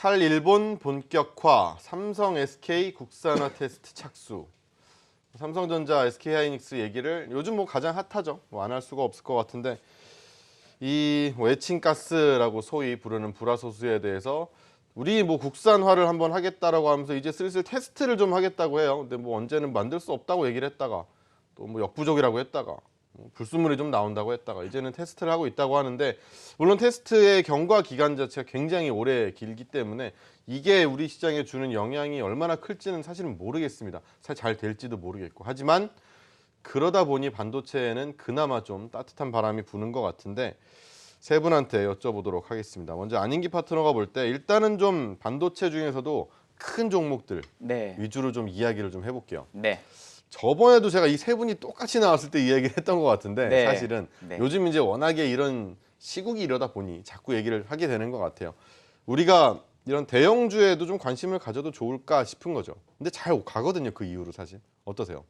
탈일본 본격화, 삼성 SK 국산화 테스트 착수. 삼성전자 SK하이닉스 얘기를 요즘 뭐 가장 핫하죠. 뭐 안 할 수가 없을 것 같은데 이 에칭가스라고 소위 부르는 불화소수에 대해서 우리 뭐 국산화를 한번 하겠다라고 하면서 이제 슬슬 테스트를 좀 하겠다고 해요. 근데 뭐 언제는 만들 수 없다고 얘기를 했다가 또 뭐 역부족이라고 했다가 뭐 불순물이 좀 나온다고 했다가 이제는 테스트를 하고 있다고 하는데 물론 테스트의 경과 기간 자체가 굉장히 오래 길기 때문에 이게 우리 시장에 주는 영향이 얼마나 클지는 사실은 모르겠습니다. 사실 잘 될지도 모르겠고 하지만 그러다 보니 반도체에는 그나마 좀 따뜻한 바람이 부는 것 같은데 세 분한테 여쭤보도록 하겠습니다. 먼저 안인기 파트너가 볼 때 일단은 좀 반도체 중에서도 큰 종목들 네. 위주로 좀 이야기를 좀 해볼게요. 네. 저번에도 제가 이 세 분이 똑같이 나왔을 때 이야기를 했던 것 같은데 네. 사실은 네. 요즘 이제 워낙에 이런 시국이 이러다 보니 자꾸 얘기를 하게 되는 것 같아요. 우리가 이런 대형주에도 좀 관심을 가져도 좋을까 싶은 거죠. 근데 잘 가거든요. 그 이후로 사실. 어떠세요?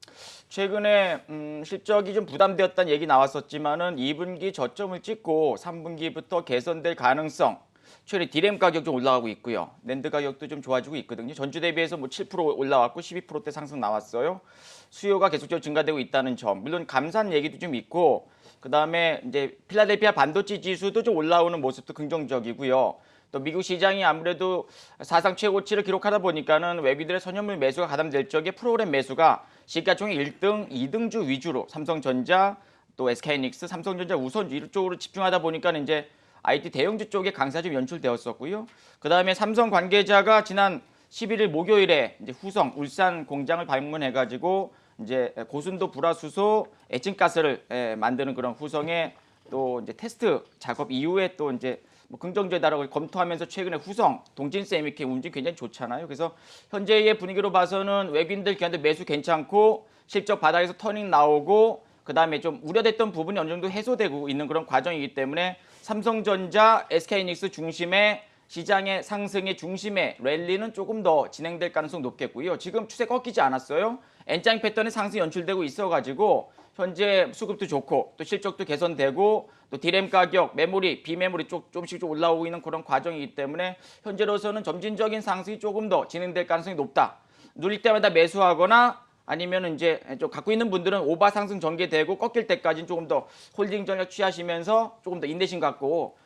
최근에 실적이 좀 부담되었다는 얘기 나왔었지만은 2분기 저점을 찍고 3분기부터 개선될 가능성. 최근에 디램 가격 좀 올라가고 있고요. 낸드 가격도 좀 좋아지고 있거든요. 전주 대비해서 뭐 7% 올라왔고 12%대 상승 나왔어요. 수요가 계속적으로 증가되고 있다는 점. 물론 감산 얘기도 좀 있고 그다음에 이제 필라델피아 반도체 지수도 좀 올라오는 모습도 긍정적이고요. 또 미국 시장이 아무래도 사상 최고치를 기록하다 보니까는 외국인들의 선현물 매수가 가담될 적에 프로그램 매수가 시가총액 1등, 2등주 위주로 삼성전자, 또 SK하이닉스, 삼성전자 우선 이쪽으로 집중하다 보니까 이제 IT 대형주 쪽에 강세가 좀 연출되었었고요. 그다음에 삼성 관계자가 지난 11일 목요일에 이제 후성 울산 공장을 방문해가지고 이제 고순도 불화수소 에칭가스를 만드는 그런 후성의 또 이제 테스트 작업 이후에 또 이제 뭐 긍정적이다라고 검토하면서 최근에 후성, 동진 세미케 움직임 굉장히 좋잖아요. 그래서 현재의 분위기로 봐서는 외국인들 기관들 매수 괜찮고 실적 바닥에서 터닝 나오고 그다음에 좀 우려됐던 부분이 어느 정도 해소되고 있는 그런 과정이기 때문에 삼성전자, SK하이닉스 중심의 시장의 상승의 중심의 랠리는 조금 더 진행될 가능성이 높겠고요. 지금 추세 꺾이지 않았어요. N장 패턴의 상승이 연출되고 있어가지고 현재 수급도 좋고 또 실적도 개선되고 또 디램 가격, 메모리, 비메모리 조금씩 좀 올라오고 있는 그런 과정이기 때문에 현재로서는 점진적인 상승이 조금 더 진행될 가능성이 높다. 누릴 때마다 매수하거나 아니면 이제 좀 갖고 있는 분들은 오바 상승 전개되고 꺾일 때까지는 조금 더 홀딩 전략 취하시면서 조금 더 인내심 갖고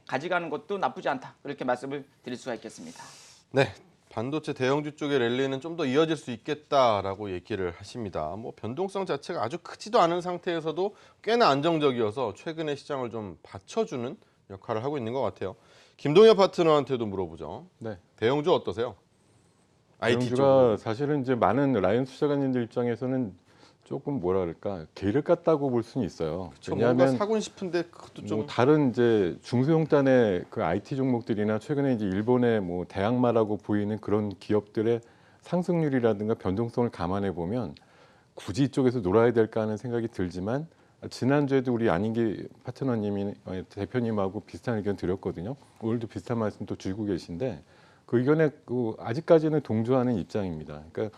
가져가는 것도 나쁘지 않다. 그렇게 말씀을 드릴 수가 있겠습니다. 네. 반도체 대형주 쪽의 랠리는 좀 더 이어질 수 있겠다라고 얘기를 하십니다. 뭐 변동성 자체가 아주 크지도 않은 상태에서도 꽤나 안정적이어서 최근의 시장을 좀 받쳐주는 역할을 하고 있는 것 같아요. 김동엽 파트너한테도 물어보죠. 네. 대형주 어떠세요? IT 대형주가 쪽으로. 사실은 이제 많은 라이언스 투자가님들 입장에서는 조금 뭐라 그럴까 개를 깠다고 볼 수는 있어요. 뭔가 왜냐하면 사곤 싶은데 그것도 좀 뭐 다른 이제 중소형단의 그 IT 종목들이나 최근에 이제 일본의 뭐 대항마라고 보이는 그런 기업들의 상승률이라든가 변동성을 감안해 보면 굳이 이쪽에서 놀아야 될까 하는 생각이 들지만 지난주에도 우리 안인기 파트너님이 대표님하고 비슷한 의견 드렸거든요. 오늘도 비슷한 말씀 또 주고 계신데 그 의견에 아직까지는 동조하는 입장입니다. 그러니까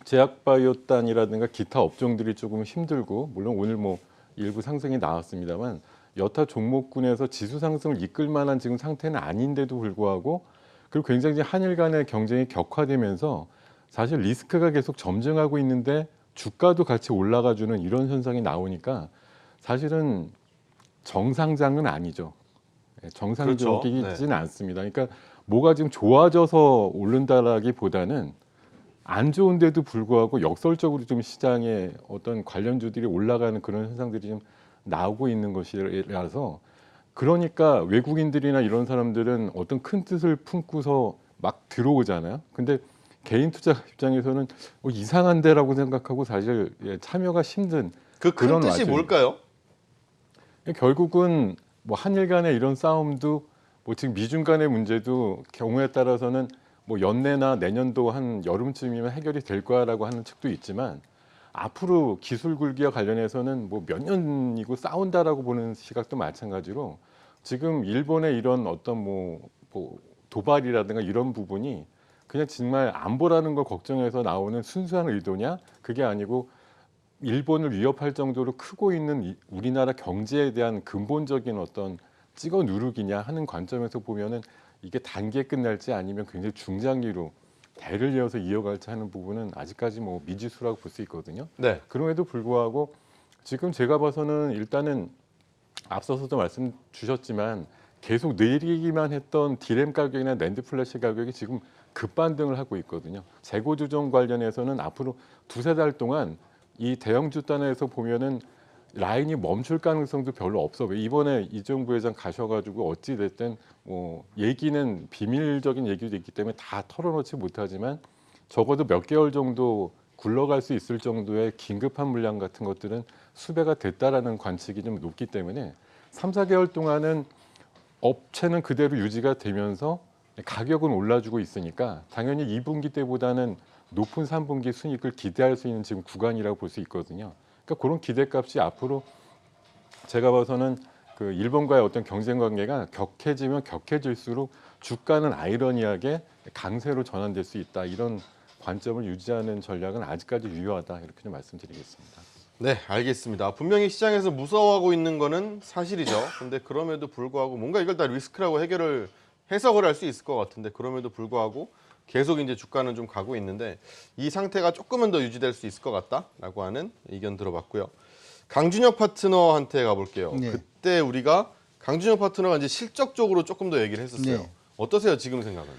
제약바이오단이라든가 기타 업종들이 조금 힘들고 물론 오늘 뭐 일부 상승이 나왔습니다만 여타 종목군에서 지수 상승을 이끌 만한 지금 상태는 아닌데도 불구하고 그리고 굉장히 한일 간의 경쟁이 격화되면서 사실 리스크가 계속 점증하고 있는데 주가도 같이 올라가주는 이런 현상이 나오니까 사실은 정상장은 아니죠. 정상적이지는 그렇죠. 네. 않습니다. 그러니까 뭐가 지금 좋아져서 오른다라기보다는 안 좋은데도 불구하고 역설적으로 좀 시장에 어떤 관련주들이 올라가는 그런 현상들이 좀 나오고 있는 것이라서 그러니까 외국인들이나 이런 사람들은 어떤 큰 뜻을 품고서 막 들어오잖아요. 근데 개인 투자 입장에서는 이상한데라고 생각하고 사실 참여가 힘든 그 큰 그런 뜻이 와중에 뭘까요? 결국은 뭐 한일 간의 이런 싸움도 뭐 지금 미중 간의 문제도 경우에 따라서는 뭐 연내나 내년도 한 여름쯤이면 해결이 될 거야라고 하는 측도 있지만 앞으로 기술 굴기와 관련해서는 뭐 몇 년이고 싸운다라고 보는 시각도 마찬가지로 지금 일본의 이런 어떤 뭐 도발이라든가 이런 부분이 그냥 정말 안보라는 걸 걱정해서 나오는 순수한 의도냐 그게 아니고 일본을 위협할 정도로 크고 있는 우리나라 경제에 대한 근본적인 어떤 찍어 누르기냐 하는 관점에서 보면은 이게 단기에 끝날지 아니면 굉장히 중장기로 대를 이어서 이어갈지 하는 부분은 아직까지 뭐 미지수라고 볼 수 있거든요. 네. 그럼에도 불구하고 지금 제가 봐서는 일단은 앞서서도 말씀 주셨지만 계속 내리기만 했던 디램 가격이나 낸드 플래시 가격이 지금 급반등을 하고 있거든요. 재고 조정 관련해서는 앞으로 두세 달 동안 이 대형주 단에서 보면은 라인이 멈출 가능성도 별로 없어. 이번에 이재용 부회장 가셔가지고 어찌 됐든 뭐 얘기는 비밀적인 얘기도 있기 때문에 다 털어놓지 못하지만 적어도 몇 개월 정도 굴러갈 수 있을 정도의 긴급한 물량 같은 것들은 수배가 됐다라는 관측이 좀 높기 때문에 3, 4개월 동안은 업체는 그대로 유지가 되면서 가격은 올라주고 있으니까 당연히 2분기 때보다는 높은 3분기 순이익을 기대할 수 있는 지금 구간이라고 볼 수 있거든요. 그러니까 그런 기대값이 앞으로 제가 봐서는 그 일본과의 어떤 경쟁 관계가 격해지면 격해질수록 주가는 아이러니하게 강세로 전환될 수 있다. 이런 관점을 유지하는 전략은 아직까지 유효하다. 이렇게 좀 말씀드리겠습니다. 네, 알겠습니다. 분명히 시장에서 무서워하고 있는 거는 사실이죠. 근데 그럼에도 불구하고 뭔가 이걸 다 리스크라고 해석을 할 수 있을 것 같은데 그럼에도 불구하고 계속 이제 주가는 좀 가고 있는데 이 상태가 조금은 더 유지될 수 있을 것 같다라고 하는 의견 들어봤고요. 강준혁 파트너한테 가볼게요. 네. 그때 우리가 강준혁 파트너가 이제 실적적으로 조금 더 얘기를 했었어요. 네. 어떠세요 지금 생각은?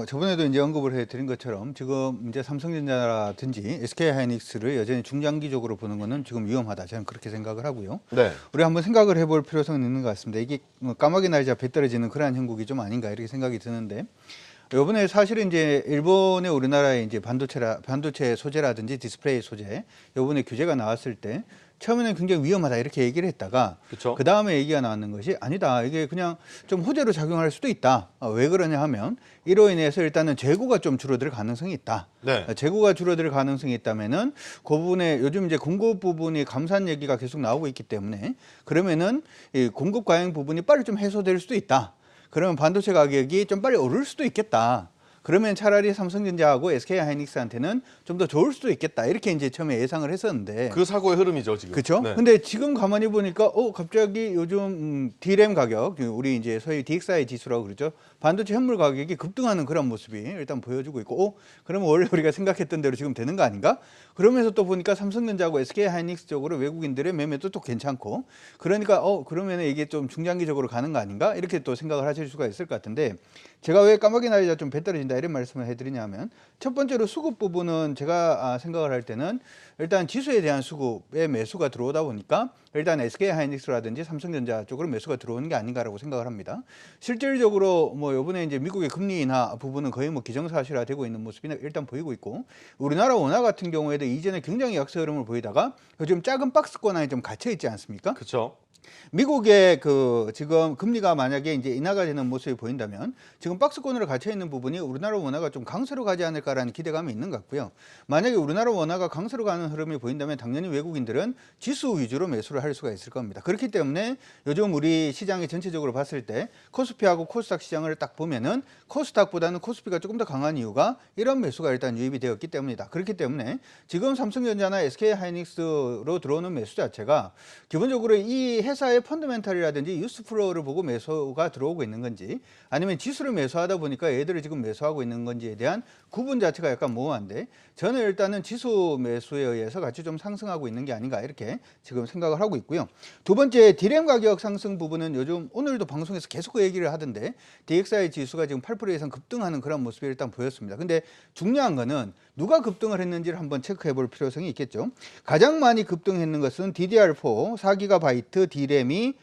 저번에도 이제 언급을 해드린 것처럼 지금 이제 삼성전자라든지 SK하이닉스를 여전히 중장기적으로 보는 거는 지금 위험하다. 저는 그렇게 생각을 하고요. 네. 우리 한번 생각을 해볼 필요성은 있는 것 같습니다. 이게 까마귀 날자 배 떨어지는 그러한 형국이 좀 아닌가 이렇게 생각이 드는데 이번에 사실은 이제 일본의 우리나라의 이제 반도체 소재라든지 디스플레이 소재 이번에 규제가 나왔을 때 처음에는 굉장히 위험하다 이렇게 얘기를 했다가 그쵸. 그 다음에 얘기가 나왔는 것이 아니다 이게 그냥 좀 호재로 작용할 수도 있다. 왜 그러냐 하면 이로 인해서 일단은 재고가 좀 줄어들 가능성이 있다. 네. 재고가 줄어들 가능성이 있다면은 그 부분에 요즘 이제 공급 부분이 감산 얘기가 계속 나오고 있기 때문에 그러면은 이 공급 과잉 부분이 빨리 좀 해소될 수도 있다. 그러면 반도체 가격이 좀 빨리 오를 수도 있겠다. 그러면 차라리 삼성전자하고 SK하이닉스한테는 좀 더 좋을 수도 있겠다. 이렇게 이제 처음에 예상을 했었는데. 그 사고의 흐름이죠 지금. 그렇죠? 네. 근데 지금 가만히 보니까 갑자기 요즘 D램 가격, 우리 이제 소위 DXI 지수라고 그러죠. 반도체 현물 가격이 급등하는 그런 모습이 일단 보여주고 있고, 그러면 원래 우리가 생각했던 대로 지금 되는 거 아닌가? 그러면서 또 보니까 삼성전자하고 SK하이닉스 쪽으로 외국인들의 매매도 또 괜찮고, 그러니까 그러면 이게 좀 중장기적으로 가는 거 아닌가? 이렇게 또 생각을 하실 수가 있을 것 같은데, 제가 왜 까마귀 날이자 좀 배 떨어진다 이런 말씀을 해드리냐면, 첫 번째로 수급 부분은 제가 생각을 할 때는 일단 지수에 대한 수급에 매수가 들어오다 보니까 일단 SK하이닉스라든지 삼성전자 쪽으로 매수가 들어오는 게 아닌가라고 생각을 합니다. 실질적으로 뭐 이번에 이제 미국의 금리 인하 부분은 거의 뭐 기정사실화되고 있는 모습이 일단 보이고 있고, 우리나라 원화 같은 경우에도 이전에 굉장히 약세 흐름을 보이다가 요즘 작은 박스권에 좀 갇혀 있지 않습니까? 그렇죠. 미국의 지금 금리가 만약에 이제 인하가 되는 모습이 보인다면 지금 박스권으로 갇혀 있는 부분이 우리나라 원화가 좀 강세로 가지 않을까라는 기대감이 있는 것 같고요. 만약에 우리나라 원화가 강세로 가는 흐름이 보인다면 당연히 외국인들은 지수 위주로 매수를 할 수가 있을 겁니다. 그렇기 때문에 요즘 우리 시장이 전체적으로 봤을 때 코스피하고 코스닥 시장을 딱 보면은 코스닥보다는 코스피가 조금 더 강한 이유가 이런 매수가 일단 유입이 되었기 때문이다. 그렇기 때문에 지금 삼성전자나 SK하이닉스로 들어오는 매수 자체가 기본적으로 이 회사의 펀더멘탈이라든지 뉴스플로우를 보고 매수가 들어오고 있는 건지 아니면 지수를 매수하다 보니까 얘들을 지금 매수하고 있는 건지에 대한 구분 자체가 약간 모호한데 저는 일단은 지수 매수에 의해서 같이 좀 상승하고 있는 게 아닌가 이렇게 지금 생각을 하고 있고요. 두 번째 디램 가격 상승 부분은 요즘 오늘도 방송에서 계속 그 얘기를 하던데 DXI 지수가 지금 8% 이상 급등하는 그런 모습이 일단 보였습니다. 근데 중요한 거는 누가 급등을 했는지를 한번 체크해 볼 필요성이 있겠죠. 가장 많이 급등했는 것은 DDR4 4GB D램이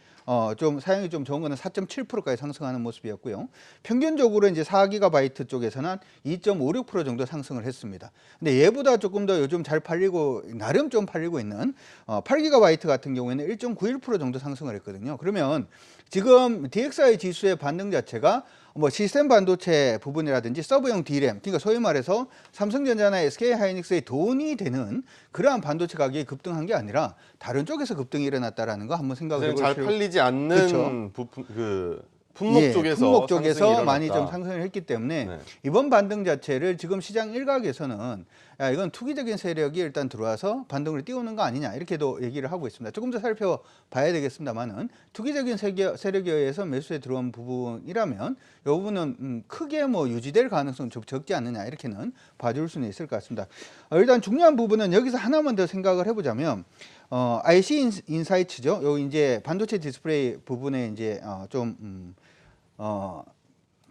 좀 사용이 좀 좋은 거는 4.7%까지 상승하는 모습이었고요. 평균적으로 이제 4GB 쪽에서는 2.56% 정도 상승을 했습니다. 근데 얘보다 조금 더 요즘 잘 팔리고 나름 좀 팔리고 있는 8GB 같은 경우에는 1.91% 정도 상승을 했거든요. 그러면 지금 DXI 지수의 반등 자체가 뭐 시스템 반도체 부분이라든지 서브용 D램, 그러니까 소위 말해서 삼성전자나 SK하이닉스의 돈이 되는 그러한 반도체 가격이 급등한 게 아니라 다른 쪽에서 급등이 일어났다라는 거 한번 생각해 볼 잘 필요. 팔리지 않는 그렇죠. 부품 그 품목 쪽에서 품목 상승이 쪽에서 많이 일어났다. 좀 상승을 했기 때문에 네. 이번 반등 자체를 지금 시장 일각에서는 야, 이건 투기적인 세력이 일단 들어와서 반등을 띄우는 거 아니냐 이렇게도 얘기를 하고 있습니다. 조금 더 살펴봐야 되겠습니다만은 투기적인 세력에 의해서 매수에 들어온 부분이라면 이 부분은 크게 뭐 유지될 가능성은 좀 적지 않느냐 이렇게는 봐줄 수는 있을 것 같습니다. 일단 중요한 부분은 여기서 하나만 더 생각을 해보자면 IC 인사이트죠. 요 이제 반도체 디스플레이 부분에 이제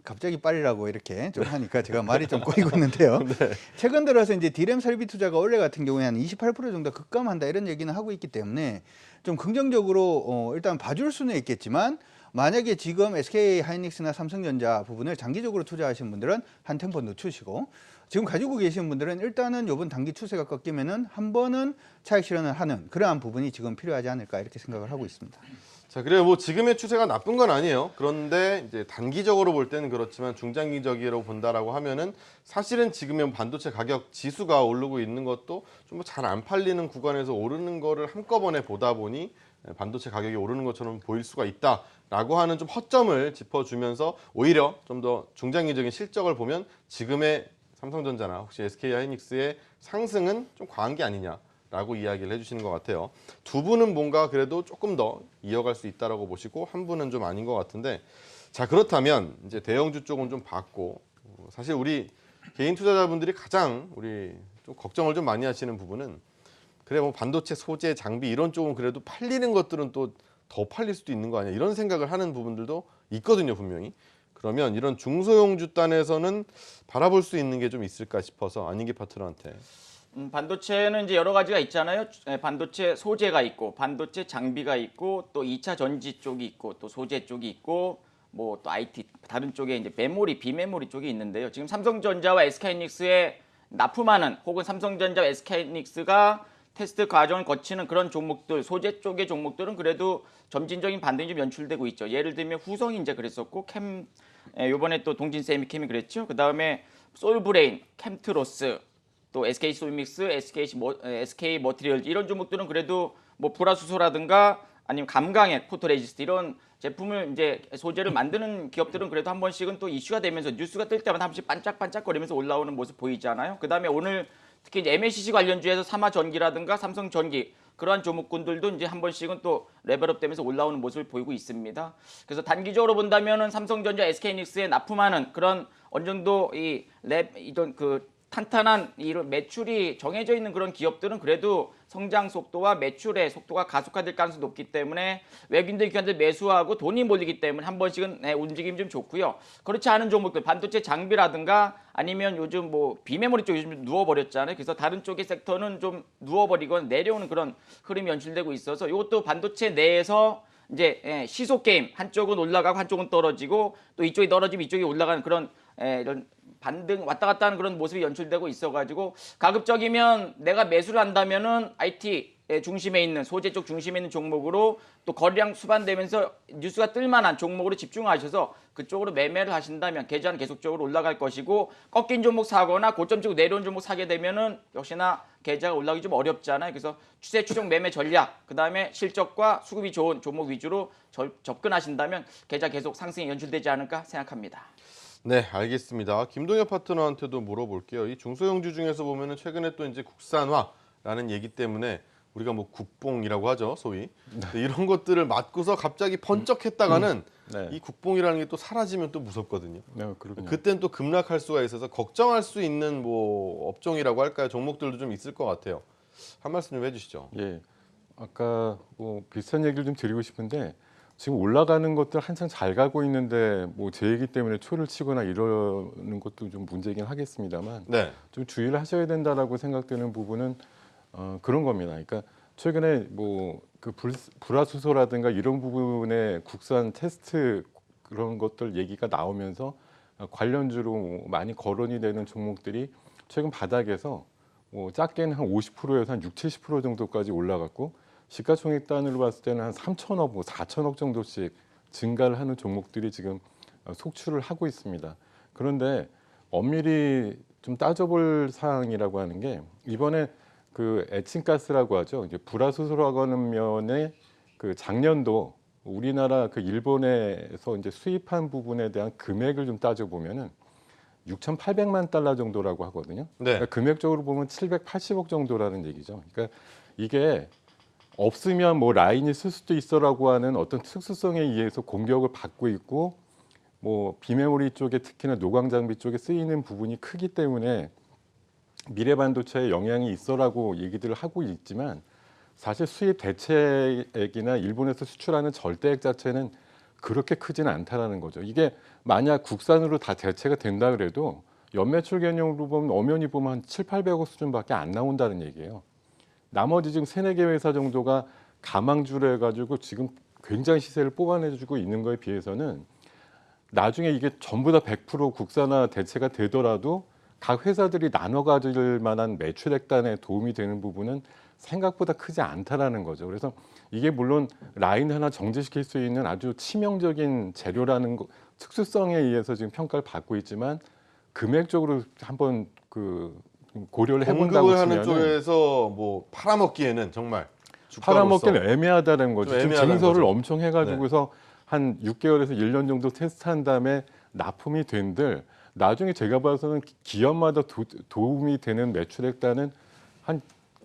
갑자기 빨리라고 이렇게 좀 하니까 제가 말이 좀 꼬이고 있는데요. 최근 들어서 이제 디램 설비 투자가 올해 같은 경우에 한 28% 정도 급감한다 이런 얘기는 하고 있기 때문에 좀 긍정적으로 일단 봐줄 수는 있겠지만 만약에 지금 SK 하이닉스나 삼성전자 부분을 장기적으로 투자하시는 분들은 한 템포 늦추시고 지금 가지고 계신 분들은 일단은 이번 단기 추세가 꺾이면은 한 번은 차익 실현을 하는 그러한 부분이 지금 필요하지 않을까 이렇게 생각을 하고 있습니다. 자, 그래요. 뭐 지금의 추세가 나쁜 건 아니에요. 그런데 이제 단기적으로 볼 때는 그렇지만 중장기적으로 본다라고 하면은 사실은 지금의 반도체 가격 지수가 오르고 있는 것도 좀 잘 안 팔리는 구간에서 오르는 거를 한꺼번에 보다 보니 반도체 가격이 오르는 것처럼 보일 수가 있다라고 하는 좀 허점을 짚어주면서 오히려 좀 더 중장기적인 실적을 보면 지금의 삼성전자나 혹시 SK 하이닉스의 상승은 좀 과한 게 아니냐라고 이야기를 해주시는 것 같아요. 두 분은 뭔가 그래도 조금 더 이어갈 수 있다라고 보시고 한 분은 좀 아닌 것 같은데, 자 그렇다면 이제 대형주 쪽은 좀 봤고 사실 우리 개인 투자자분들이 가장 우리 좀 걱정을 좀 많이 하시는 부분은 그래 뭐 반도체 소재 장비 이런 쪽은 그래도 팔리는 것들은 또 더 팔릴 수도 있는 거 아니야 이런 생각을 하는 부분들도 있거든요 분명히. 그러면 이런 중소형주 단에서는 바라볼 수 있는 게 좀 있을까 싶어서 안인기 파트너한테. 반도체는 이제 여러 가지가 있잖아요. 반도체 소재가 있고, 반도체 장비가 있고, 또 2차 전지 쪽이 있고, 또 소재 쪽이 있고, 뭐 또 IT 다른 쪽에 이제 메모리, 비메모리 쪽이 있는데요. 지금 삼성전자와 SK하이닉스에 납품하는 혹은 삼성전자와 SK하이닉스가 테스트 과정을 거치는 그런 종목들, 소재 쪽의 종목들은 그래도 점진적인 반등이 좀 연출되고 있죠. 예를 들면 후성이 이제 그랬었고, 요번에 또 동진세미캠이 그랬죠. 그 다음에 솔브레인, 캠트로스, 또 SK 소이믹스, SK 머티리얼즈 이런 종목들은 그래도 뭐 불화수소라든가 아니면 감강액, 포토레지스트 이런 제품을 이제 소재를 만드는 기업들은 그래도 한 번씩은 또 이슈가 되면서 뉴스가 뜰 때마다 한 번씩 반짝반짝거리면서 올라오는 모습 보이잖아요. 그다음에 오늘 특히 이제 MLCC 관련주에서 삼화전기라든가 삼성전기 그러한 종목군들도 이제 한 번씩은 또 레벨업되면서 올라오는 모습을 보이고 있습니다. 그래서 단기적으로 본다면은 삼성전자, SK하이닉스에 납품하는 그런 어느 정도 이런 탄탄한 이런 매출이 정해져 있는 그런 기업들은 그래도 성장 속도와 매출의 속도가 가속화될 가능성이 높기 때문에 외국인들 기관들 매수하고 돈이 몰리기 때문에 한 번씩은 움직임이 좀 좋고요. 그렇지 않은 종목들 반도체 장비라든가 아니면 요즘 뭐 비메모리 쪽 요즘 누워버렸잖아요. 그래서 다른 쪽의 섹터는 좀 누워버리거나 내려오는 그런 흐름이 연출되고 있어서 이것도 반도체 내에서 이제 시소 게임 한쪽은 올라가고 한쪽은 떨어지고 또 이쪽이 떨어지면 이쪽이 올라가는 그런 이런 반등 왔다 갔다 하는 그런 모습이 연출되고 있어가지고 가급적이면 내가 매수를 한다면은 IT 중심에 있는 소재 쪽 중심에 있는 종목으로 또 거래량 수반되면서 뉴스가 뜰만한 종목으로 집중하셔서 그쪽으로 매매를 하신다면 계좌는 계속적으로 올라갈 것이고 꺾인 종목 사거나 고점 치고 내려온 종목 사게 되면은 역시나 계좌가 올라가기 좀 어렵잖아요. 그래서 추세 추종 매매 전략 그다음에 실적과 수급이 좋은 종목 위주로 접근하신다면 계좌 계속 상승이 연출되지 않을까 생각합니다. 네, 알겠습니다. 김동엽 파트너한테도 물어볼게요. 이 중소형주 중에서 보면은 최근에 또 이제 국산화라는 얘기 때문에 우리가 뭐 국뽕이라고 하죠, 소위. 이런 것들을 맞고서 갑자기 번쩍했다가는 네. 이 국뽕이라는 게 또 사라지면 또 무섭거든요. 네, 그렇군요. 그땐 또 급락할 수가 있어서 걱정할 수 있는 뭐 업종이라고 할까요? 종목들도 좀 있을 것 같아요. 한 말씀 좀 해주시죠. 예, 아까 뭐 비슷한 얘기를 좀 드리고 싶은데 지금 올라가는 것들 한창 잘 가고 있는데 뭐 제 얘기 때문에 초를 치거나 이러는 것도 좀 문제긴 하겠습니다만 네, 좀 주의를 하셔야 된다라고 생각되는 부분은 그런 겁니다. 그러니까 최근에 뭐 그 불화수소라든가 이런 부분에 국산 테스트 그런 것들 얘기가 나오면서 관련주로 많이 거론이 되는 종목들이 최근 바닥에서 뭐 작게는 한 50%에서 한 60, 70% 정도까지 올라갔고 시가총액 단위로 봤을 때는 한 3천억, 뭐 4천억 정도씩 증가를 하는 종목들이 지금 속출을 하고 있습니다. 그런데 엄밀히 좀 따져볼 사항이라고 하는 게 이번에 그 에칭가스라고 하죠. 이제 불화수소라고 하는 면에 그 작년도 우리나라 그 일본에서 이제 수입한 부분에 대한 금액을 좀 따져 보면은 6,800만 달러 정도라고 하거든요. 네. 그러니까 금액적으로 보면 780억 정도라는 얘기죠. 그러니까 이게 없으면 뭐 라인이 쓸 수도 있어라고 하는 어떤 특수성에 의해서 공격을 받고 있고 뭐 비메모리 쪽에 특히나 노광 장비 쪽에 쓰이는 부분이 크기 때문에 미래 반도체에 영향이 있어라고 얘기들을 하고 있지만 사실 수입 대체액이나 일본에서 수출하는 절대액 자체는 그렇게 크지는 않다라는 거죠. 이게 만약 국산으로 다 대체가 된다 그래도 연매출 개념으로 보면 엄연히 보면 한 7,800억 수준밖에 안 나온다는 얘기예요. 나머지 지금 3, 4개 회사 정도가 가망주를 해가지고 지금 굉장히 시세를 뽑아내주고 있는 거에 비해서는 나중에 이게 전부 다 100% 국산화 대체가 되더라도 각 회사들이 나눠 가질 만한 매출액단에 도움이 되는 부분은 생각보다 크지 않다라는 거죠. 그래서 이게 물론 라인 하나 정지시킬 수 있는 아주 치명적인 재료라는 특수성에 의해서 지금 평가를 받고 있지만 금액적으로 한번 그 고려를 해본다고 공급을 하는 치면은 쪽에서 뭐 팔아먹기에는 정말 주가로서 팔아먹기는 애매하다는 거죠. 좀 지금 애매하다는 증서를 거죠. 엄청 해가지고서 한 6개월에서 1년 정도 테스트한 다음에 납품이 된들 나중에 제가 봐서는 기업마다 도움이 되는 매출액단은 한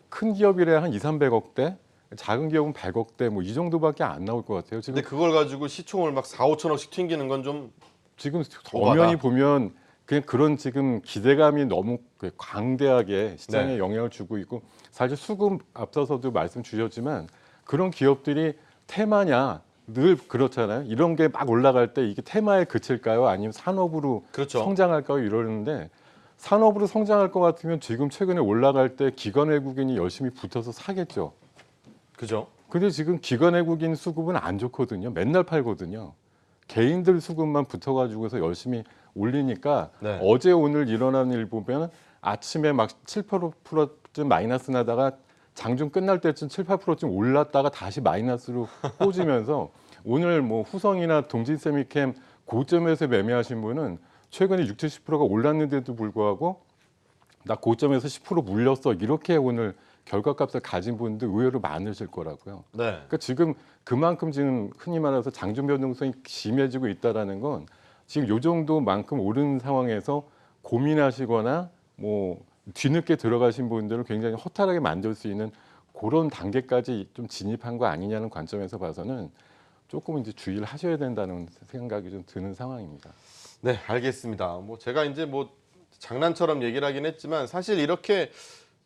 큰 기업이래 한 2, 300억대, 작은 기업은 100억대 뭐 이 정도밖에 안 나올 것 같아요. 지금 근데 그걸 가지고 시총을 막 4, 5천억씩 튕기는 건 좀 지금 오바다. 엄연히 보면 그냥 그런 지금 기대감이 너무 광대하게 시장에 네. 영향을 주고 있고 사실 수급 앞서서도 말씀 주셨지만 그런 기업들이 테마냐 늘 그렇잖아요. 이런 게 막 올라갈 때 이게 테마에 그칠까요? 아니면 산업으로 그렇죠. 성장할까요? 이러는데 산업으로 성장할 것 같으면 지금 최근에 올라갈 때 기관 외국인이 열심히 붙어서 사겠죠. 그죠? 근데 지금 기관 외국인 수급은 안 좋거든요. 맨날 팔거든요. 개인들 수급만 붙어가지고서 열심히 올리니까 네. 어제 오늘 일어나는 일 보면 아침에 막 7, 8%쯤 마이너스 나다가 장중 끝날 때쯤 7, 8%쯤 올랐다가 다시 마이너스로 꽂으면서 오늘 뭐 후성이나 동진세미캠 고점에서 매매하신 분은 최근에 60, 70%가 올랐는데도 불구하고 나 고점에서 10% 물렸어 이렇게 오늘 결과값을 가진 분들 의외로 많으실 거라고요. 네. 그러니까 지금 그만큼 지금 흔히 말해서 장중 변동성이 심해지고 있다라는 건 지금 요 정도만큼 오른 상황에서 고민하시거나 뭐 뒤늦게 들어가신 분들을 굉장히 허탈하게 만들 수 있는 그런 단계까지 좀 진입한 거 아니냐는 관점에서 봐서는 조금 이제 주의를 하셔야 된다는 생각이 좀 드는 상황입니다. 네, 알겠습니다. 뭐 제가 이제 뭐 장난처럼 얘기를 하긴 했지만 사실 이렇게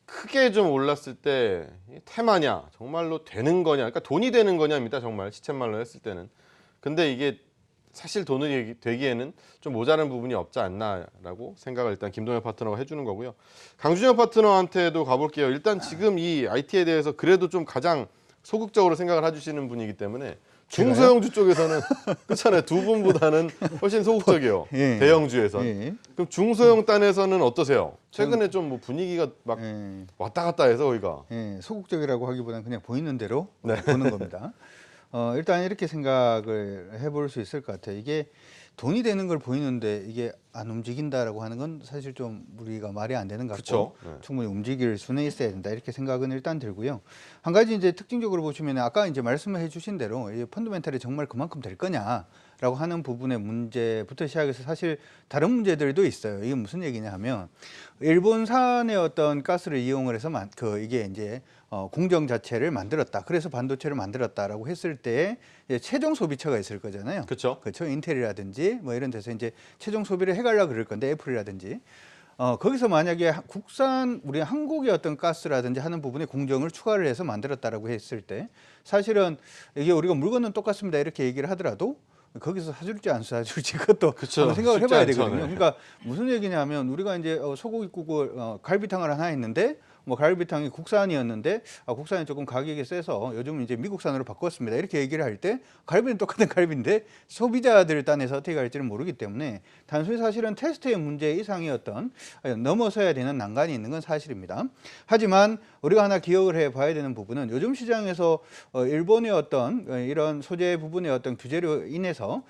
크게 좀 올랐을 때 테마냐 정말로 되는 거냐 그러니까 돈이 되는 거냐입니다. 정말 시쳇말로 했을 때는. 근데 이게 사실 돈이 되기에는 좀 모자란 부분이 없지 않나라고 생각을 일단 김동현 파트너가 해주는 거고요. 강준혁 파트너한테도 가볼게요. 일단 지금 이 IT에 대해서 그래도 좀 가장 소극적으로 생각을 해주시는 분이기 때문에 중소형주 쪽에서는 그렇잖아요. 두 분보다는 훨씬 소극적이에요. 예. 대형주에서. 예. 그럼 중소형 단에서는 어떠세요? 최근에 좀 뭐 분위기가 막 예. 왔다 갔다 해서 거기가. 예, 소극적이라고 하기보다는 그냥 보이는 대로 네. 보는 겁니다. 일단 이렇게 생각을 해볼 수 있을 것 같아요. 이게 돈이 되는 걸 보이는데 이게 안 움직인다라고 하는 건 사실 좀 우리가 말이 안 되는 것 같고 그쵸. 네. 충분히 움직일 수는 있어야 된다 이렇게 생각은 일단 들고요. 한 가지 이제 특징적으로 보시면 아까 이제 말씀해 주신 대로 이 펀더멘탈이 정말 그만큼 될 거냐라고 하는 부분의 문제부터 시작해서 사실 다른 문제들도 있어요. 이게 무슨 얘기냐 하면 일본산의 어떤 가스를 이용을 해서 이게 이제 공정 자체를 만들었다. 그래서 반도체를 만들었다라고 했을 때 최종 소비처가 있을 거잖아요. 그렇죠. 그렇죠. 인텔이라든지 뭐 이런 데서 이제 최종 소비를 해가려고 그럴 건데 애플이라든지 거기서 만약에 국산 우리 한국의 어떤 가스라든지 하는 부분에 공정을 추가를 해서 만들었다라고 했을 때 사실은 이게 우리가 물건은 똑같습니다 이렇게 얘기를 하더라도 거기서 사줄지 안 사줄지 그것도 그쵸. 한번 생각을 쉽지 해봐야 않죠. 되거든요. 네. 그러니까 무슨 얘기냐면 우리가 이제 소고기국을 갈비탕을 하나 했는데 뭐 갈비탕이 국산이었는데 국산이 조금 가격이 세서 요즘 이제 미국산으로 바꿨습니다. 이렇게 얘기를 할 때 갈비는 똑같은 갈비인데 소비자들 딴에서 어떻게 할지는 모르기 때문에 단순히 사실은 테스트의 문제 이상의 어떤 넘어서야 되는 난관이 있는 건 사실입니다. 하지만 우리가 하나 기억을 해봐야 되는 부분은 요즘 시장에서 일본의 어떤 이런 소재 부분의 어떤 규제로 인해서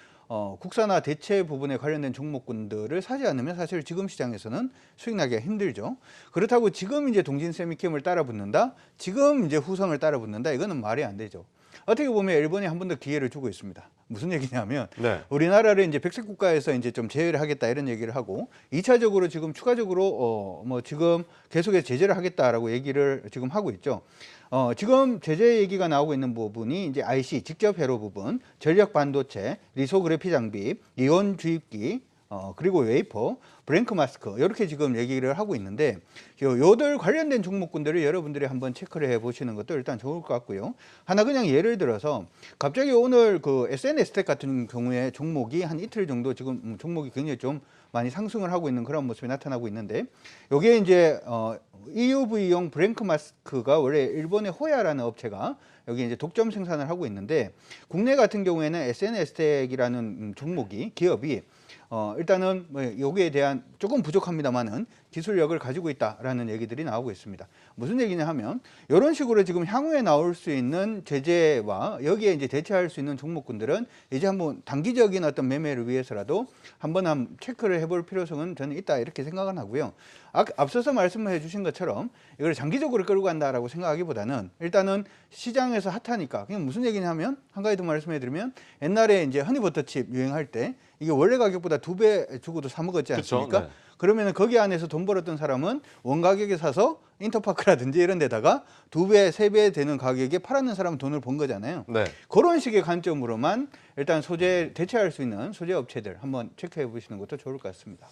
국산화 대체 부분에 관련된 종목군들을 사지 않으면 사실 지금 시장에서는 수익 나기가 힘들죠. 그렇다고 지금 이제 동진세미캠을 따라 붙는다? 지금 이제 후성을 따라 붙는다? 이거는 말이 안 되죠. 어떻게 보면 일본이 한 번 더 기회를 주고 있습니다. 무슨 얘기냐면 네. 우리나라를 이제 백색 국가에서 이제 좀 제외를 하겠다 이런 얘기를 하고 2차적으로 지금 추가적으로 뭐 지금 계속해서 제재를 하겠다라고 얘기를 지금 하고 있죠. 지금 제재 얘기가 나오고 있는 부분이 이제 IC 직접 회로 부분, 전력 반도체, 리소그래피 장비, 이온 주입기, 그리고 웨이퍼, 브랭크 마스크 이렇게 지금 얘기를 하고 있는데 요들 관련된 종목군들을 여러분들이 한번 체크를 해보시는 것도 일단 좋을 것 같고요. 하나 그냥 예를 들어서 갑자기 오늘 그 SNS텍 같은 경우에 종목이 한 이틀 정도 지금 종목이 굉장히 좀 많이 상승을 하고 있는 그런 모습이 나타나고 있는데 요게 이제 EUV용 브랭크 마스크가 원래 일본의 호야라는 업체가 여기 이제 독점 생산을 하고 있는데 국내 같은 경우에는 SNS텍이라는 종목이 기업이 일단은 뭐 여기에 대한 조금 부족합니다만은 기술력을 가지고 있다라는 얘기들이 나오고 있습니다. 무슨 얘기냐 하면 이런 식으로 지금 향후에 나올 수 있는 제재와 여기에 이제 대처할 수 있는 종목군들은 이제 한번 단기적인 어떤 매매를 위해서라도 한번 체크를 해볼 필요성은 저는 있다 이렇게 생각은 하고요. 앞서서 말씀해 주신 것처럼 이걸 장기적으로 끌고 간다라고 생각하기보다는 일단은 시장에서 핫하니까 그냥 무슨 얘기냐면 한 가지 더 말씀해 드리면 옛날에 이제 허니버터칩 유행할 때 이게 원래 가격보다 2배 주고도 사 먹었지 않습니까? 그쵸, 네. 그러면 거기 안에서 돈 벌었던 사람은 원 가격에 사서 인터파크라든지 이런 데다가 2배, 3배 되는 가격에 팔았는 사람은 돈을 번 거잖아요. 네. 그런 식의 관점으로만 일단 대체할 수 있는 소재 업체들 한번 체크해 보시는 것도 좋을 것 같습니다.